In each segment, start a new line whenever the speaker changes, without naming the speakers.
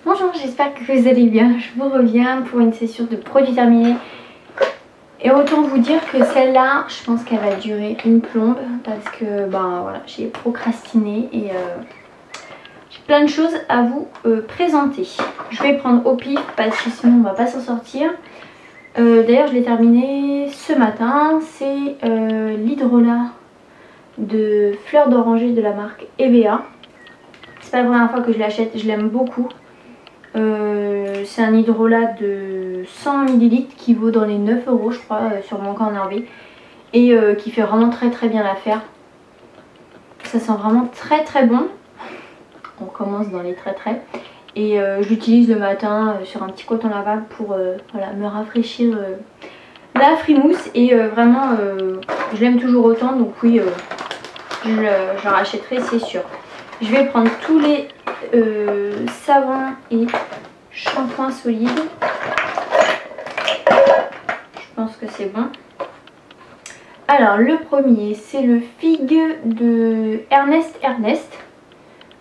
Bonjour, j'espère que vous allez bien. Je vous reviens pour une session de produits terminés. Et autant vous dire que celle-là, je pense qu'elle va durer une plombe parce que ben voilà, j'ai procrastiné et j'ai plein de choses à vous présenter. Je vais prendre au pif parce que sinon on va pas s'en sortir. D'ailleurs, je l'ai terminé ce matin. C'est l'hydrolat de fleurs d'oranger de la marque EVA. C'est pas la première fois que je l'achète, je l'aime beaucoup. C'est un hydrolat de 100 ml qui vaut dans les 9 € je crois sur mon camp Hervé et qui fait vraiment très bien l'affaire. Ça sent vraiment très bon. On commence dans les très et je l'utilise le matin sur un petit coton lavable pour voilà, me rafraîchir la frimousse et vraiment je l'aime toujours autant, donc oui je rachèterai, c'est sûr. Je vais prendre tous les savons et shampoing solide. Je pense que c'est bon. Alors le premier c'est le Figue de Ernest.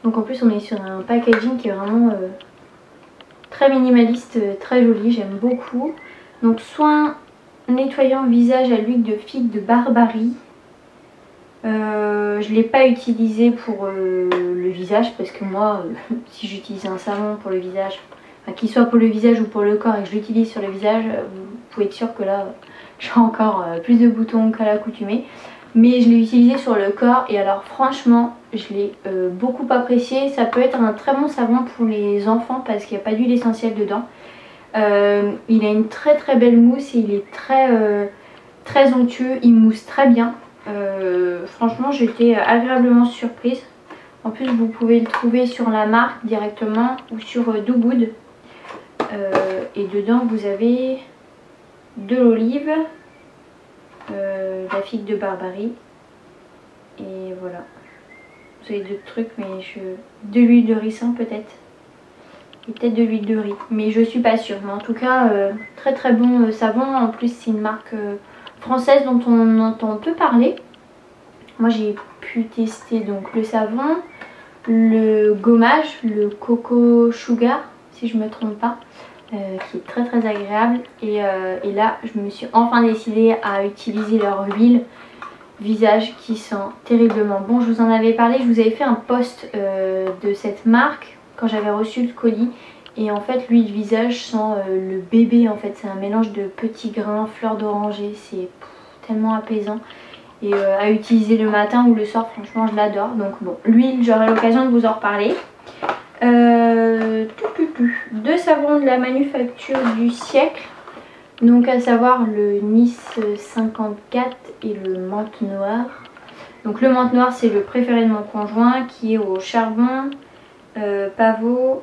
Donc en plus on est sur un packaging qui est vraiment très minimaliste, très joli, j'aime beaucoup. Donc soin nettoyant visage à l'huile de figue de Barbarie. Je ne l'ai pas utilisé pour le visage parce que moi si j'utilise un savon pour le visage, qu'il soit pour le visage ou pour le corps et que je l'utilise sur le visage, vous pouvez être sûr que là j'ai encore plus de boutons qu'à l'accoutumée. Mais je l'ai utilisé sur le corps et alors franchement je l'ai beaucoup apprécié. Ça peut être un très bon savon pour les enfants parce qu'il n'y a pas d'huile essentielle dedans. Il a une très belle mousse et il est très onctueux, il mousse très bien. Franchement j'étais agréablement surprise. En plus vous pouvez le trouver sur la marque directement ou sur Do Good. Et dedans vous avez de l'olive, la figue de Barbarie et voilà. Vous avez d'autres trucs mais de l'huile de ricin peut-être. Et peut-être de l'huile de riz, mais je suis pas sûre. Mais en tout cas très bon savon. En plus c'est une marque française dont on entend peu parler. Moi j'ai pu tester donc le savon, le gommage, le Coco Sugar si je me trompe pas, qui est très agréable et là je me suis enfin décidée à utiliser leur huile visage qui sent terriblement bon. Je vous en avais parlé, je vous avais fait un post de cette marque quand j'avais reçu le colis et en fait l'huile visage sent le bébé en fait. C'est un mélange de petits grains, fleurs d'oranger, c'est tellement apaisant. Et à utiliser le matin ou le soir, franchement je l'adore. Donc bon, l'huile j'aurai l'occasion de vous en reparler. Deux savons de la manufacture du siècle. Donc à savoir le Nice 54 et le menthe noir. Donc le menthe noir c'est le préféré de mon conjoint qui est au charbon, pavot,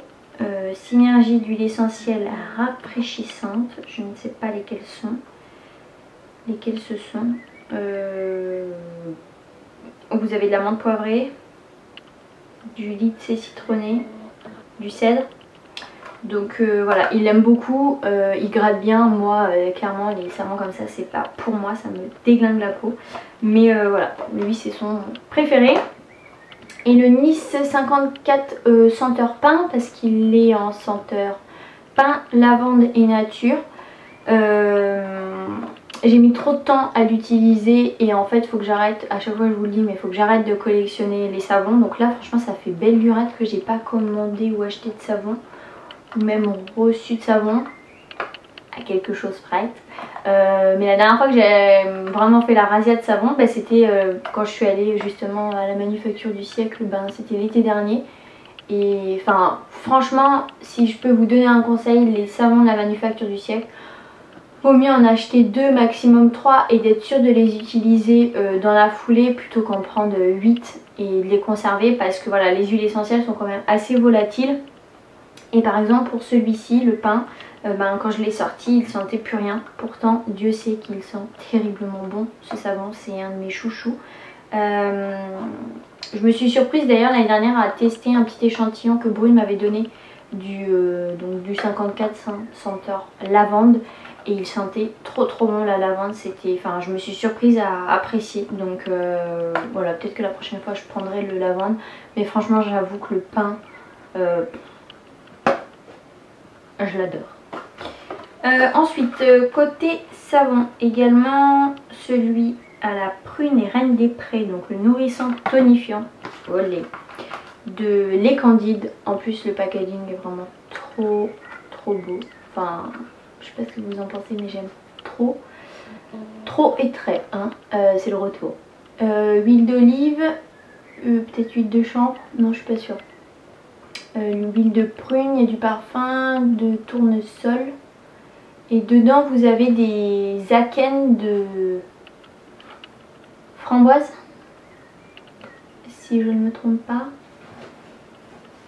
synergie d'huile essentielle rafraîchissante. Je ne sais pas lesquels ce sont. Vous avez de la menthe poivrée, du lycée citronné, du cèdre. Donc voilà, il l'aime beaucoup, il gratte bien. Moi clairement les savons comme ça c'est pas pour moi, ça me déglingue la peau. Mais voilà, lui c'est son préféré. Et le Nice 54 senteur pain parce qu'il est en senteur pain, lavande et nature. J'ai mis trop de temps à l'utiliser et en fait il faut que j'arrête, à chaque fois je vous le dis, mais il faut que j'arrête de collectionner les savons. Donc là franchement ça fait belle lurette que j'ai pas commandé ou acheté de savon ou même reçu de savon à quelque chose près. Mais la dernière fois que j'ai vraiment fait la razzia de savon, bah, c'était quand je suis allée justement à la manufacture du siècle, ben, c'était l'été dernier. Et enfin franchement si je peux vous donner un conseil, les savons de la manufacture du siècle, vaut mieux en acheter 2, maximum 3 et d'être sûr de les utiliser dans la foulée plutôt qu'en prendre 8 et de les conserver parce que voilà, les huiles essentielles sont quand même assez volatiles. Et par exemple pour celui-ci, le pain, ben, quand je l'ai sorti il sentait plus rien. Pourtant Dieu sait qu'il sent terriblement bon ce savon, c'est un de mes chouchous. Je me suis surprise d'ailleurs l'année dernière à tester un petit échantillon que Brune m'avait donné du 54 senteur lavande. Et il sentait trop bon la lavande, c'était, enfin je me suis surprise à apprécier. Donc voilà, peut-être que la prochaine fois je prendrai le lavande. Mais franchement j'avoue que le pain, je l'adore. Ensuite, côté savon, également celui à la prune et reine des prés, donc le nourrissant tonifiant, olé, de Les Candides. En plus le packaging est vraiment trop beau. Enfin, je sais pas ce que vous en pensez, mais j'aime trop et très, hein. C'est le retour. Huile d'olive, peut-être huile de chanvre, non je suis pas sûre. L'huile de prune, il y a du parfum de tournesol. Et dedans vous avez des akènes de framboise, si je ne me trompe pas.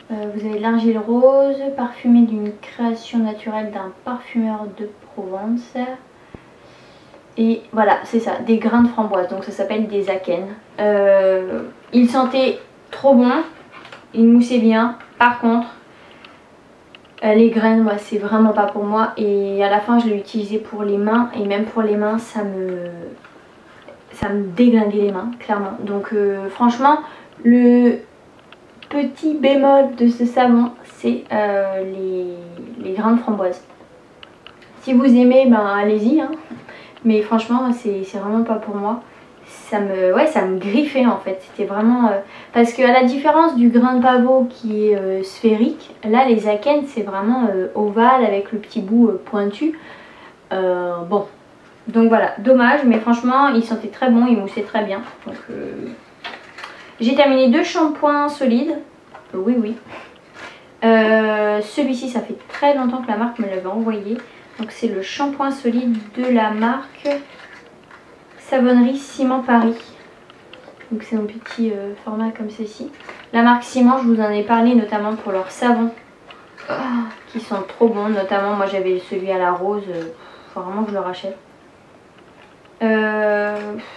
Vous avez de l'argile rose, parfumée d'une création naturelle d'un parfumeur de Provence. Et voilà, c'est ça, des grains de framboise, donc ça s'appelle des akènes. Il sentait trop bon, il moussait bien. Par contre, les graines, moi, c'est vraiment pas pour moi. Et à la fin, je l'ai utilisé pour les mains. Et même pour les mains, ça me déglinguait les mains, clairement. Donc franchement, le petit bémol de ce savon, c'est les grains de framboise. Si vous aimez, ben allez-y, hein. Mais franchement, c'est vraiment pas pour moi. Ça me griffait en fait. C'était vraiment... parce qu'à la différence du grain de pavot qui est sphérique, là les akènes c'est vraiment ovale avec le petit bout pointu. Bon, donc voilà, dommage, mais franchement il sentait très bon, il moussait très bien. Donc j'ai terminé 2 shampoings solides. Oui. Celui-ci, ça fait très longtemps que la marque me l'avait envoyé. Donc c'est le shampoing solide de la marque Savonnerie Ciment Paris. Donc c'est un petit format comme ceci. La marque Ciment, je vous en ai parlé notamment pour leurs savons qui sont trop bons. Notamment moi j'avais celui à la rose, faut vraiment que je le rachète.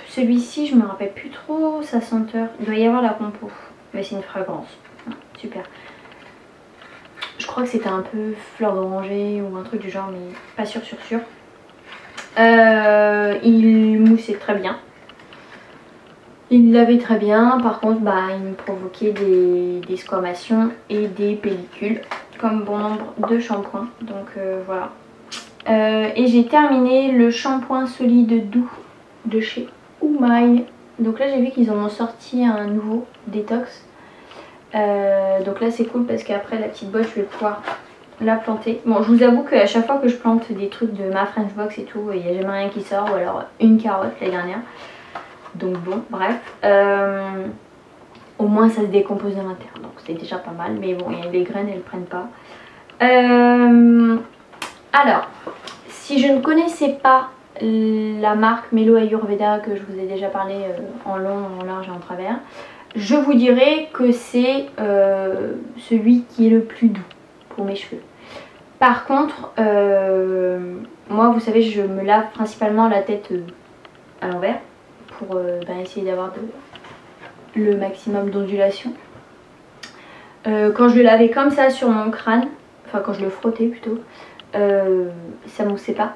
Celui-ci je me rappelle plus trop sa senteur. Il doit y avoir la compo, mais c'est une fragrance. Super. Je crois que c'était un peu fleur d'oranger ou un truc du genre, mais pas sûr. Il moussait très bien. Il lavait très bien. Par contre, bah, il me provoquait des squamations et des pellicules, comme bon nombre de shampoings. Donc voilà. Et j'ai terminé le shampoing solide doux de chez Oumaï. Donc là, j'ai vu qu'ils en ont sorti un nouveau détox. Donc là c'est cool parce qu'après la petite boîte je vais pouvoir la planter. Bon, je vous avoue qu'à chaque fois que je plante des trucs de ma French Box et tout, il n'y a jamais rien qui sort, ou alors une carotte la dernière. Donc bon, bref. Au moins ça se décompose de l'intérieur, donc c'est déjà pas mal. Mais bon, les graines elles prennent pas. Alors, si je ne connaissais pas la marque Melo Ayurveda que je vous ai déjà parlé en long, en large et en travers, je vous dirais que c'est celui qui est le plus doux pour mes cheveux. Par contre, moi vous savez je me lave principalement la tête à l'envers pour essayer d'avoir le maximum d'ondulation. Quand je le lavais comme ça sur mon crâne, enfin quand je le frottais plutôt, ça moussait pas.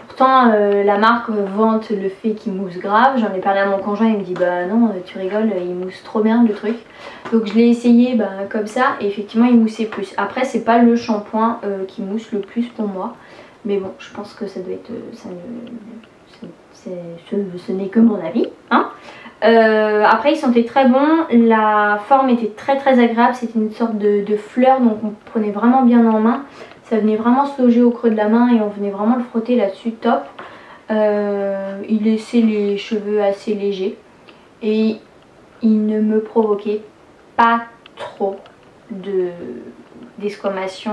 Pourtant la marque vante le fait qu'il mousse grave. J'en ai parlé à mon conjoint, il me dit bah non tu rigoles, il mousse trop bien le truc. Donc je l'ai essayé comme ça et effectivement il moussait plus. Après c'est pas le shampoing qui mousse le plus pour moi. Mais bon je pense que ça doit être... ce n'est que mon avis, hein. Après il sentait très bon, la forme était très agréable, c'était une sorte de fleur donc on prenait vraiment bien en main. Ça venait vraiment se loger au creux de la main et on venait vraiment le frotter là-dessus, top. Il laissait les cheveux assez légers et il ne me provoquait pas trop d'esquamation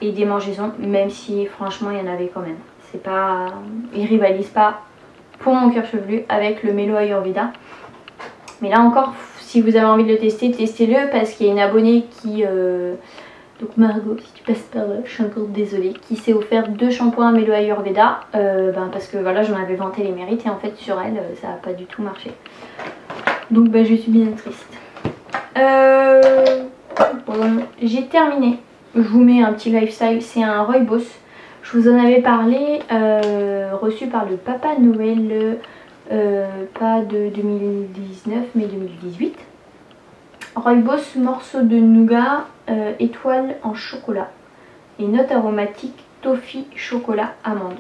et démangeaisons, même si franchement il y en avait quand même. C'est pas, il rivalise pas pour mon cuir chevelu avec le Melo Ayurveda. Mais là encore, si vous avez envie de le tester, testez-le parce qu'il y a une abonnée qui... donc Margot, si tu passes par là, je suis encore désolée, qui s'est offert 2 shampoings Melo Ayurveda parce que voilà j'en avais vanté les mérites et en fait sur elle ça n'a pas du tout marché. Donc je suis bien triste. Bon, j'ai terminé. Je vous mets un petit lifestyle, c'est un Rooibos. Je vous en avais parlé, reçu par le Papa Noël, pas de 2019 mais 2018. Rooibos morceau de nougat, étoile en chocolat. et notes aromatiques toffee chocolat amande.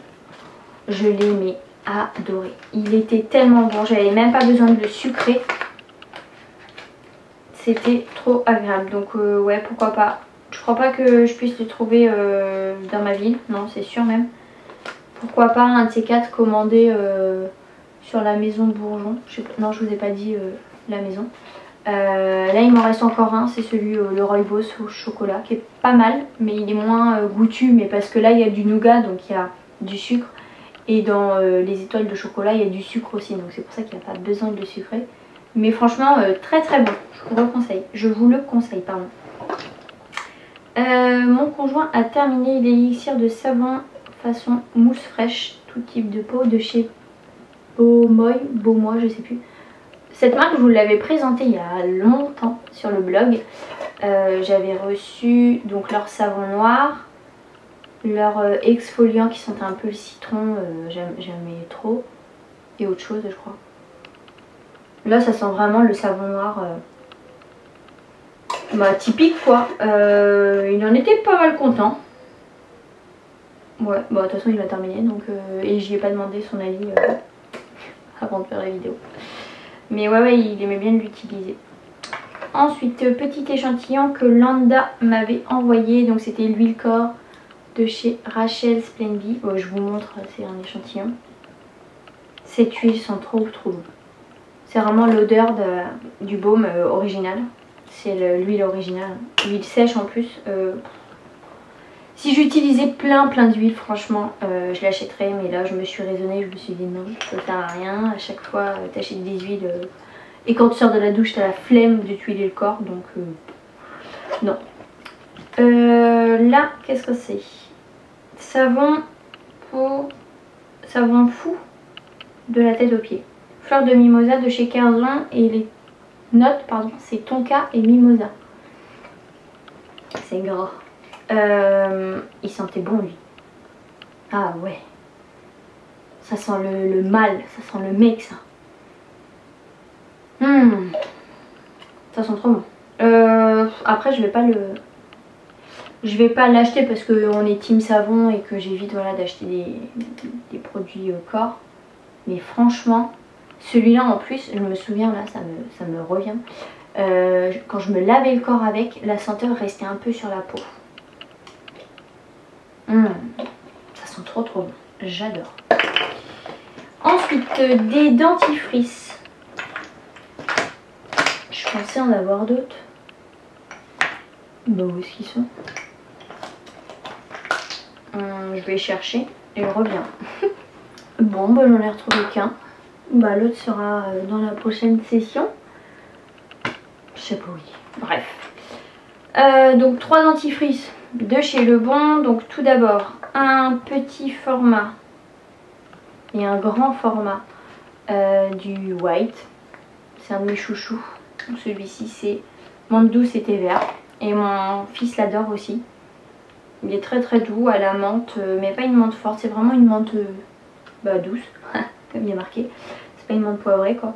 Je l'ai mais adoré. Il était tellement bon, j'avais même pas besoin de le sucrer. C'était trop agréable. Donc ouais, pourquoi pas. Je crois pas que je puisse le trouver dans ma ville. Non, c'est sûr même. Pourquoi pas un de ces quatre commander sur la maison de Bourgeon. Non, je vous ai pas dit la maison. Là il m'en reste encore un, c'est celui le Rooibos au chocolat qui est pas mal, mais il est moins goûtu, mais parce que là il y a du nougat, donc il y a du sucre, et dans les étoiles de chocolat il y a du sucre aussi, donc c'est pour ça qu'il n'y a pas besoin de le sucrer. Mais franchement très très bon, je vous le conseille pardon. Mon conjoint a terminé l'élixir de savon façon mousse fraîche, tout type de peau, de chez Beaumois, je sais plus. Cette marque, je vous l'avais présentée il y a longtemps sur le blog. J'avais reçu donc leur savon noir, leur exfoliant qui sentait un peu le citron, j'aimais trop, et autre chose je crois. Là ça sent vraiment le savon noir typique quoi. Il en était pas mal content. Ouais, bon de toute façon il a terminé donc et j'y ai pas demandé son avis avant de faire la vidéo. Mais ouais, il aimait bien l'utiliser. Ensuite, petit échantillon que Landa m'avait envoyé. Donc c'était l'huile corps de chez Rachel Splendid. Bon, je vous montre, c'est un échantillon. Cette huile sent trop bon. C'est vraiment l'odeur du baume original. C'est l'huile originale. L'huile sèche en plus. Si j'utilisais plein d'huile, franchement, je l'achèterais. Mais là, je me suis raisonnée. Je me suis dit non, ça sert à rien. À chaque fois, t'achètes des huiles. Et quand tu sors de la douche, t'as la flemme de t'huiler le corps. Donc, non. Là, qu'est-ce que c'est? Savon fou de la tête aux pieds. Fleur de mimosa de chez Kerzon. Et les notes, pardon, c'est tonka et mimosa. C'est gras. Il sentait bon lui. Ah ouais. Ça sent le mâle, ça sent le mec ça. Ça sent trop bon. Après je vais pas l'acheter parce qu'on est team savon et que j'évite voilà, d'acheter des produits corps. Mais franchement, celui-là en plus, je me souviens là, ça me revient. Quand je me lavais le corps avec, la senteur restait un peu sur la peau. Ça sent trop bon, j'adore. Ensuite des dentifrices. Je pensais en avoir d'autres. Bah où est-ce qu'ils sont? Je vais chercher et je reviens. Bon bah j'en ai retrouvé qu'un. Bah l'autre sera dans la prochaine session. Je sais pas où il est. Bref. Donc 3 dentifrices de chez Lebon. Donc tout d'abord un petit format et un grand format du white. C'est un de mes chouchous. Celui-ci c'est menthe douce et thé vert. Et mon fils l'adore aussi. Il est très doux à la menthe, mais pas une menthe forte. C'est vraiment une menthe douce, comme il y a marqué. C'est pas une menthe poivrée quoi.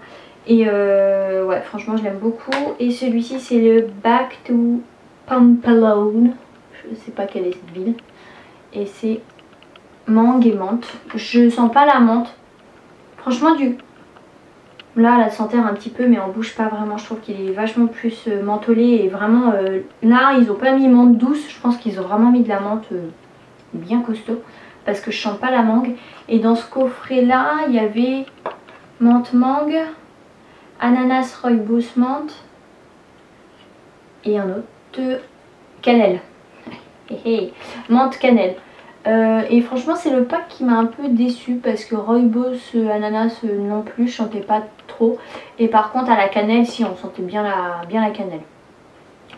Et ouais franchement je l'aime beaucoup. Et celui-ci c'est le Back to Pampelone. Je sais pas quelle est cette ville. Et c'est mangue et menthe. Je sens pas la menthe. Franchement là la senteur un petit peu mais en bouge pas vraiment. Je trouve qu'il est vachement plus mentholé. Et vraiment là ils ont pas mis menthe douce. Je pense qu'ils ont vraiment mis de la menthe bien costaud. Parce que je sens pas la mangue. Et dans ce coffret là il y avait menthe mangue, ananas rooibos menthe et un autre cannelle. Menthe cannelle. Et franchement c'est le pack qui m'a un peu déçu parce que rooibos ananas non plus, je sentais pas trop. Et par contre à la cannelle si, on sentait bien la cannelle.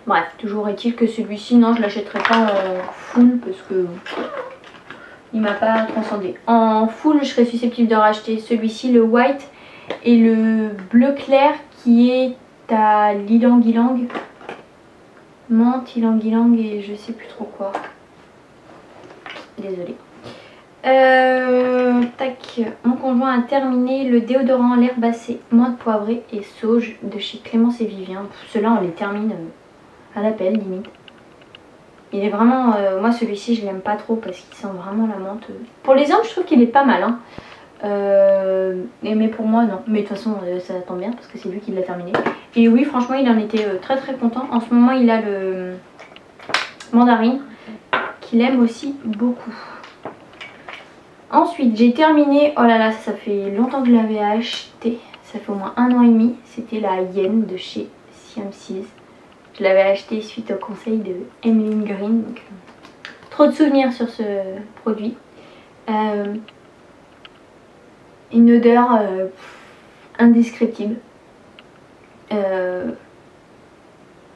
Bref, toujours est-il que celui-ci non je l'achèterai pas en full parce que il m'a pas transcendé. En full je serais susceptible de racheter celui-ci, le white, et le bleu clair qui est à l'ylang ylang. Menthe, ylang ylang et je sais plus trop quoi. Désolée. Tac. Mon conjoint a terminé le déodorant l'herbacée, menthe poivrée et sauge de chez Clémence et Vivien. Ceux-là on les termine à l'appel limite. Il est vraiment, moi celui-ci je l'aime pas trop parce qu'il sent vraiment la menthe. Pour les hommes je trouve qu'il est pas mal hein. Mais pour moi non, mais de toute façon ça tombe bien parce que c'est lui qui l'a terminé. Et oui franchement il en était très très content. En ce moment il a le mandarine qu'il aime aussi beaucoup. Ensuite j'ai terminé, oh là là ça fait longtemps que je l'avais acheté, ça fait au moins 1 an et demi. C'était la Yen de chez Siamese. Je l'avais acheté suite au conseil de Emmeline Green. Donc, trop de souvenirs sur ce produit. Une odeur indescriptible. Je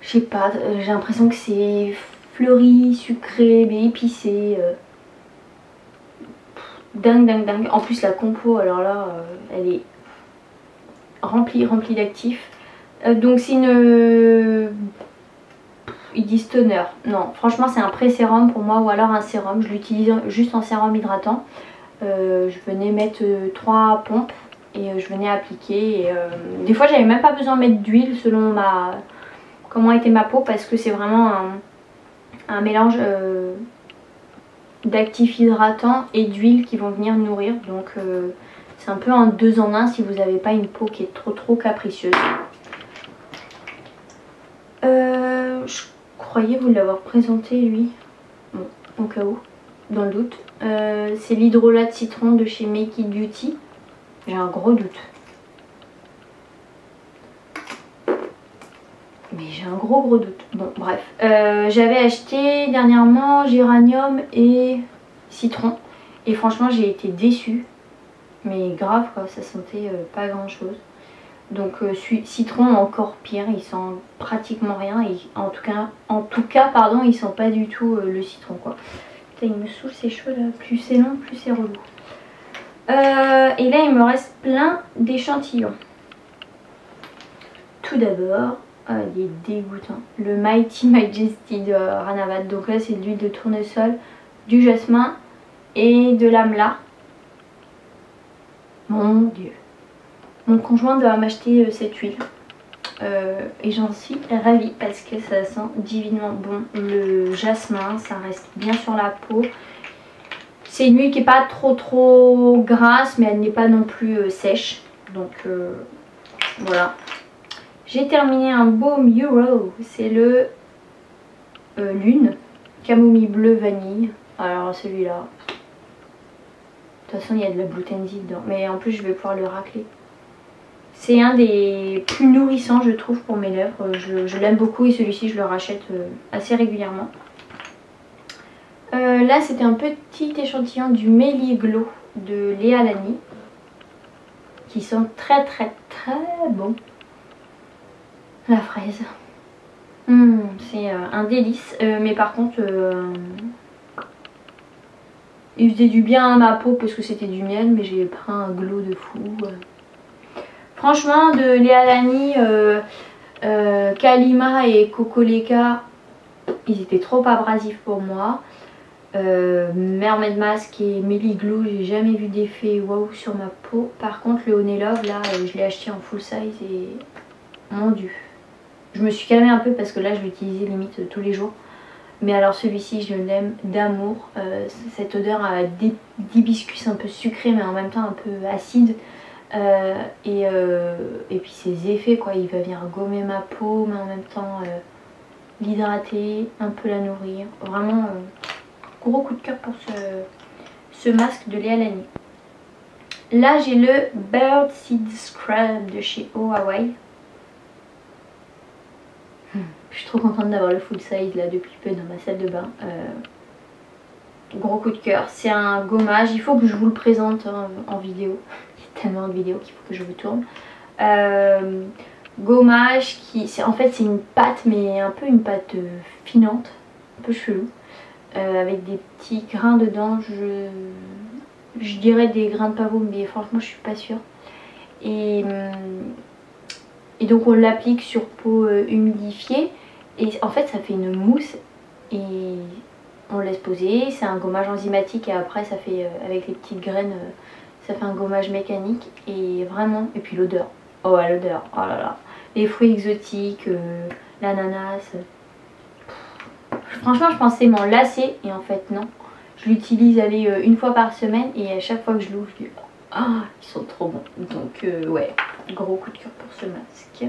sais pas, j'ai l'impression que c'est fleuri, sucré, mais épicé. Dingue, dingue, dingue. En plus la compo, alors là, elle est remplie d'actifs. Donc c'est une... Ils disent toner. Non, franchement c'est un pré-sérum pour moi ou alors un sérum. Je l'utilise juste en sérum hydratant. Je venais mettre 3 pompes et je venais appliquer. Et, des fois j'avais même pas besoin de mettre d'huile selon comment était ma peau parce que c'est vraiment un mélange d'actifs hydratants et d'huile qui vont venir nourrir. Donc c'est un peu un 2 en 1 si vous n'avez pas une peau qui est trop capricieuse. Je croyais vous l'avoir présenté lui, bon, au cas où, dans le doute. C'est l'hydrolat de citron de chez Make It Beauty. J'ai un gros doute. Mais j'ai un gros doute. Bon bref. J'avais acheté dernièrement géranium et citron. Et franchement j'ai été déçue. Mais grave quoi, ça sentait pas grand chose. Donc citron encore pire, il sent pratiquement rien. Et en tout cas pardon, il sent pas du tout le citron quoi. Putain, il me saoule ces cheveux là, plus c'est long, plus c'est relou. Et là il me reste plein d'échantillons. Tout d'abord, il est dégoûtant. Le Mighty Majesty de Ranavat. Donc là c'est de l'huile de tournesol, du jasmin et de l'amla. Mon dieu. Mon conjoint doit m'acheter cette huile. Et j'en suis ravie parce que ça sent divinement bon. Le jasmin, ça reste bien sur la peau. C'est une huile qui n'est pas trop grasse, mais elle n'est pas non plus sèche. Donc voilà. J'ai terminé un baume Euro. C'est le Lune. Camomille bleu vanille. Alors celui-là. De toute façon, il y a de la Blue Tendy dedans. Mais en plus, je vais pouvoir le racler. C'est un des plus nourrissants, je trouve, pour mes lèvres. Je l'aime beaucoup et celui-ci, je le rachète assez régulièrement. Là, c'était un petit échantillon du Méli Glow de Léa Lani. Qui sent très bon. La fraise. C'est un délice. Mais par contre... il faisait du bien à ma peau parce que c'était du miel, mais j'ai pris un glow de fou. Franchement, de Léa Lani, Kalima et Kokoleka, ils étaient trop abrasifs pour moi. Mermaid Mask et Méli Glow, j'ai jamais vu d'effet waouh sur ma peau. Par contre, le Honey Love, là, je l'ai acheté en full size et mon dieu. Je me suis calmée un peu parce que là, je l'utilisais limite tous les jours. Mais alors celui-ci je l'aime d'amour, cette odeur d'hibiscus un peu sucré mais en même temps un peu acide. Et puis ses effets quoi, il va venir gommer ma peau mais en même temps l'hydrater, un peu la nourrir. Vraiment gros coup de cœur pour ce masque de Léa Lani. Là j'ai le Bird Seed Scrub de chez Oh Hawaii. Je suis trop contente d'avoir le full size là depuis peu dans ma salle de bain. Gros coup de cœur. C'est un gommage. Il faut que je vous le présente en vidéo. Il y a tellement de vidéos qu'il faut que je vous tourne. Gommage qui... En fait c'est une pâte mais un peu une pâte finante. Un peu chelou. Avec des petits grains dedans. Je dirais des grains de pavot mais franchement je suis pas sûre. Et donc on l'applique sur peau humidifiée. Et en fait ça fait une mousse et on laisse poser, c'est un gommage enzymatique et après ça fait avec les petites graines ça fait un gommage mécanique et vraiment, et puis l'odeur, oh l'odeur, oh là là, les fruits exotiques, l'ananas, Franchement je pensais m'en lasser et en fait non. Je l'utilise allez une fois par semaine et à chaque fois que je l'ouvre je dis ah ils sont trop bons. Donc ouais, gros coup de cœur pour ce masque.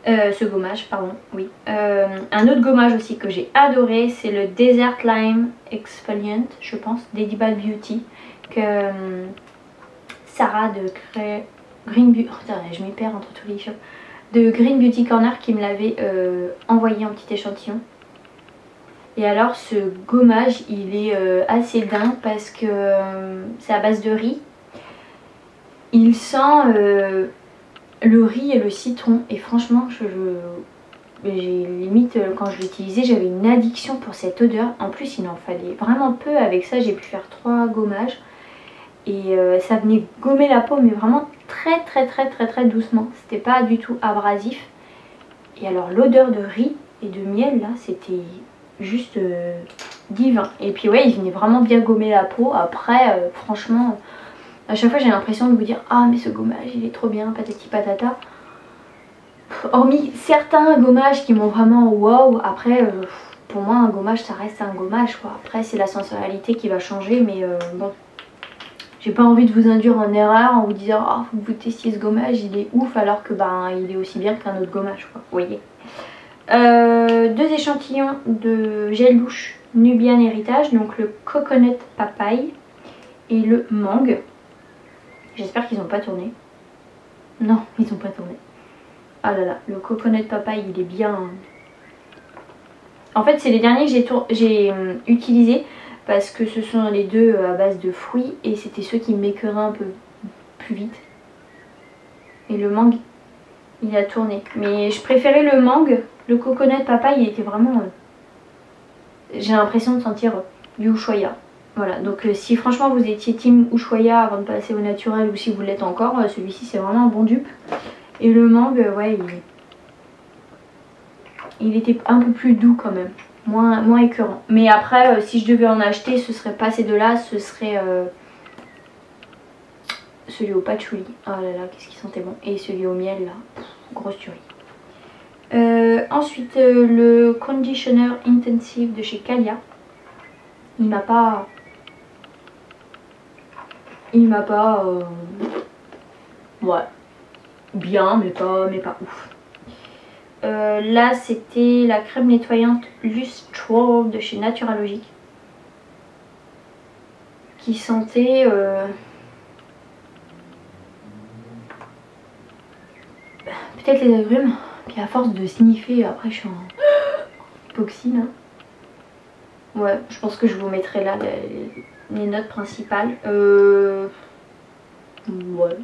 Ce gommage pardon, oui. Un autre gommage aussi que j'ai adoré c'est le Desert Lime Exfoliant je pense, d'Edible Beauty. Que Sarah de Green Beauty, oh, je m'y perds entre tous les shops, de Green Beauty Corner qui me l'avait envoyé en petit échantillon. Et alors ce gommage il est assez dingue parce que c'est à base de riz. Il sent le riz et le citron et franchement j'ai limite quand je l'utilisais j'avais une addiction pour cette odeur. En plus il en fallait vraiment peu, avec ça j'ai pu faire 3 gommages. Et ça venait gommer la peau mais vraiment très doucement. C'était pas du tout abrasif. Et alors l'odeur de riz et de miel là c'était juste divin. Et puis ouais il venait vraiment bien gommer la peau. Après franchement à chaque fois j'ai l'impression de vous dire ah mais ce gommage il est trop bien patati patata. Hormis certains gommages qui m'ont vraiment wow. Après pour moi un gommage ça reste un gommage quoi. Après c'est la sensorialité qui va changer mais bon. J'ai pas envie de vous induire en erreur en vous disant oh, faut que vous testiez ce gommage, il est ouf alors que ben il est aussi bien qu'un autre gommage quoi, vous voyez. 2 échantillons de gel douche Nubian Heritage, donc le Coconut Papaye et le Mangue. J'espère qu'ils n'ont pas tourné. Non, ils n'ont pas tourné. Ah là là, le Coconut Papaye il est bien. En fait c'est les derniers que j'ai utilisés. Parce que ce sont les deux à base de fruits et c'était ceux qui m'écœuraient un peu plus vite. Et le mangue, il a tourné. Mais je préférais le mangue, le coconut papaye, il était vraiment... j'ai l'impression de sentir du Ushuaïa. Voilà, donc si franchement vous étiez team Ushuaïa avant de passer au naturel ou si vous l'êtes encore, celui-ci c'est vraiment un bon dupe. Et le mangue, ouais, il était un peu plus doux quand même. Moins écœurant. Mais après si je devais en acheter ce serait pas ces deux là, ce serait celui au patchouli. Oh là là qu'est-ce qu'il sentait bon. Et celui au miel là, pff, grosse tuerie. Ensuite le conditioner intensive de chez Calia. Il m'a pas ouais bien mais pas ouf. Là c'était la crème nettoyante Lustro de chez Naturalogique qui sentait peut-être les agrumes, puis à force de sniffer après je suis en hypoxie là. Ouais je pense que je vous mettrai là les notes principales. Ouais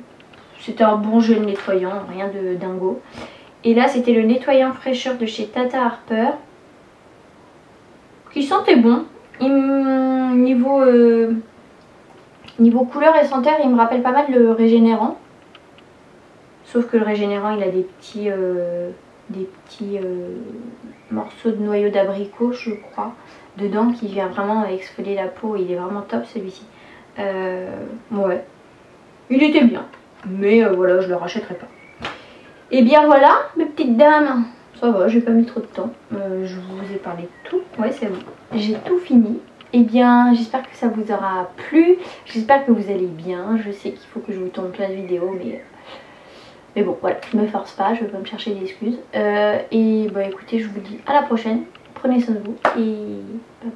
c'était un bon gel nettoyant, rien de dingo. Et là c'était le nettoyant fraîcheur de chez Tata Harper qui sentait bon. Niveau couleur et senteur il me rappelle pas mal le régénérant. Sauf que le régénérant il a des petits morceaux de noyau d'abricot je crois dedans qui vient vraiment exfolier la peau. Il est vraiment top celui-ci. Ouais il était bien mais voilà je le rachèterai pas. Et bien voilà mes petites dames, ça va, j'ai pas mis trop de temps, je vous ai parlé de tout, ouais c'est bon, j'ai tout fini. Et bien j'espère que ça vous aura plu, j'espère que vous allez bien, je sais qu'il faut que je vous tourne plein de vidéos mais bon voilà, je me force pas, je vais pas me chercher d'excuses. Et bah écoutez je vous dis à la prochaine, prenez soin de vous et bye.